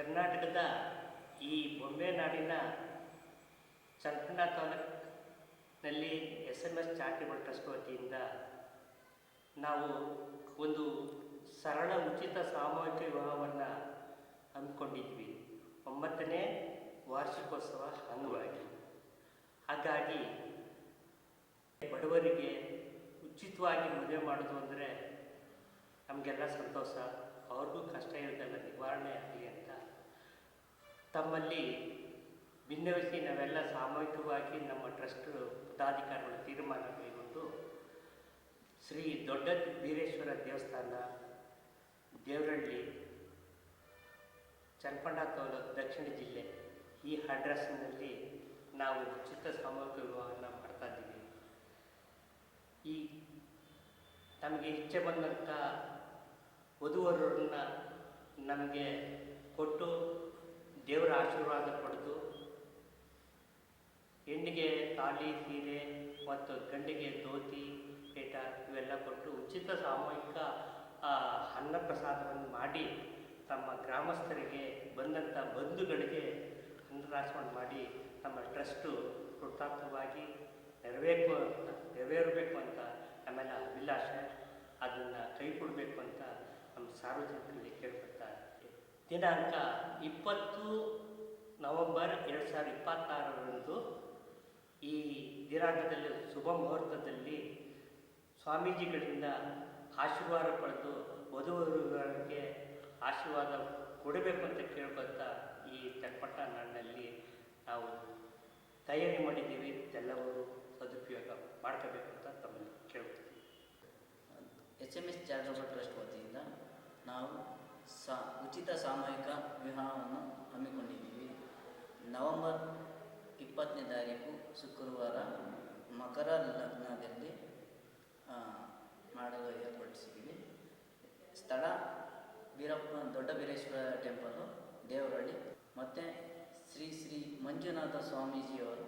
ಕರ್ನಾಟಕದ ಈ ಬೊಂಬೆ ನಾಡಿನ ಚನ್ನಪಟ್ಟಣ ತಾಲೂಕಿನಲ್ಲಿ SMS ಚಾರಿಟೇಬಲ್ ಟ್ರಸ್ಟ್ ವತಿಯಿಂದ ನಾವು ಒಂದು ಸರಳ ಉಚಿತ ಸಾಮೂಹಿಕ ವಿವಾಹವನ್ನು ಹಮ್ಮಿಕೊಂಡಿದ್ವಿ 9ನೇ ವಾರ್ಷಿಕೋತ್ಸವ ಅಂಗವಾಗಿ. ಹಾಗಾಗಿ ಬಡವರಿಗೆ ಉಚಿತವಾಗಿ ಮದುವೆ ಮಾಡೋದು ಅಂದರೆ ನಮಗೆಲ್ಲ ಸಂತೋಷ, ಅವ್ರಿಗೂ ಕಷ್ಟ ಇರೋದೆಲ್ಲ ನಿವಾರಣೆ ಆಗಲಿ ಅಂತ ತಮ್ಮಲ್ಲಿ ಭಿನ್ನವಿಸಿ ನಾವೆಲ್ಲ ಸಾಮೂಹಿಕವಾಗಿ ನಮ್ಮ ಟ್ರಸ್ಟ್ ಪದಾಧಿಕಾರಿಗಳು ತೀರ್ಮಾನ ಕೈಗೊಂಡು ಶ್ರೀ ದೊಡ್ಡ ಬೀರೇಶ್ವರ ದೇವಸ್ಥಾನ, ದೇವರಹಳ್ಳಿ, ಚನ್ನಪಟ್ಟಣ ತಾಲೂಕು, ದಕ್ಷಿಣ ಜಿಲ್ಲೆ ಈ ಅಡ್ರೆಸ್ಸಿನಲ್ಲಿ ನಾವು ಉಚಿತ ಸಾಮೂಹಿಕ ವಿವಾಹವನ್ನು ಮಾಡ್ತಾಯಿದ್ದೀವಿ. ಈ ನಮಗೆ ಇಚ್ಛೆ ಬಂದಂಥ ವಧುವರರನ್ನು ನಮಗೆ ಕೊಟ್ಟು ದೇವರ ಆಶೀರ್ವಾದ ಪಡೆದು ಹೆಣ್ಣಿಗೆ ತಾಳಿ, ಸೀರೆ ಮತ್ತು ಗಂಡಿಗೆ ಧೋತಿ, ಪೇಟ ಇವೆಲ್ಲ ಕೊಟ್ಟು ಉಚಿತ ಸಾಮೂಹಿಕ ಅನ್ನಪ್ರಸಾದವನ್ನು ಮಾಡಿ ತಮ್ಮ ಗ್ರಾಮಸ್ಥರಿಗೆ ಬಂದಂಥ ಬಂಧುಗಳಿಗೆ ಅನ್ನದಾಸೋಹ ಮಾಡಿ ನಮ್ಮ ಟ್ರಸ್ಟು ಕೃತಾರ್ಥವಾಗಿ ನೆರವೇರಬೇಕು ಅಂತ ನಮ್ಮೆಲ್ಲ ಅಭಿಲಾಷೆ. ಅದನ್ನು ಕೈ ಕೊಡಬೇಕು ಅಂತ ನಮ್ಮ ಸಾರ್ವಜನಿಕರಿಗೆ ಕೇಳ್ಕೊಳ್ತಾ ದಿನಾಂಕ 20 ನವೆಂಬರ್ 2026ರಂದು ಈ ದಿನಾಂಕದಲ್ಲಿ ಶುಭ ಮುಹೂರ್ತದಲ್ಲಿ ಸ್ವಾಮೀಜಿಗಳಿಂದ ಆಶೀರ್ವಾದ ಪಡೆದು ವಧುವರರಿಗೆ ಆಶೀರ್ವಾದ ಕೊಡಬೇಕು ಅಂತ ಕೇಳ್ಕೊಳ್ತಾ ಈ ಚನ್ನಪಟ್ಟಣ ನಾಡಿನಲ್ಲಿ ನಾವು ತಯಾರಿ ಮಾಡಿದ್ದೀವಿ. ಎಲ್ಲವರು ಸದುಪಯೋಗ ಮಾಡ್ಕೋಬೇಕು ಅಂತ ತಮ್ಮಲ್ಲಿ ಕೇಳ್ತೀವಿ. SMS ಚಾರಿಟೇಬಲ್ ಟ್ರಸ್ಟ್ ವತಿಯಿಂದ ನಾವು ಉಚಿತ ಸಾಮೂಹಿಕ ವಿವಾಹವನ್ನು ಹಮ್ಮಿಕೊಂಡಿದ್ದೀವಿ. ನವೆಂಬರ್ 20ನೇ ತಾರೀಕು ಶುಕ್ರವಾರ ಮಕರ ಲಗ್ನದಲ್ಲಿ ಮಾಡಲು ಏರ್ಪಡಿಸಿದ್ದೀವಿ. ಸ್ಥಳ ದೊಡ್ಡ ಬೀರೇಶ್ವರ ಟೆಂಪಲ್ಲು, ದೇವರಹಳ್ಳಿ. ಮತ್ತು ಶ್ರೀ ಮಂಜುನಾಥ ಸ್ವಾಮೀಜಿಯವರು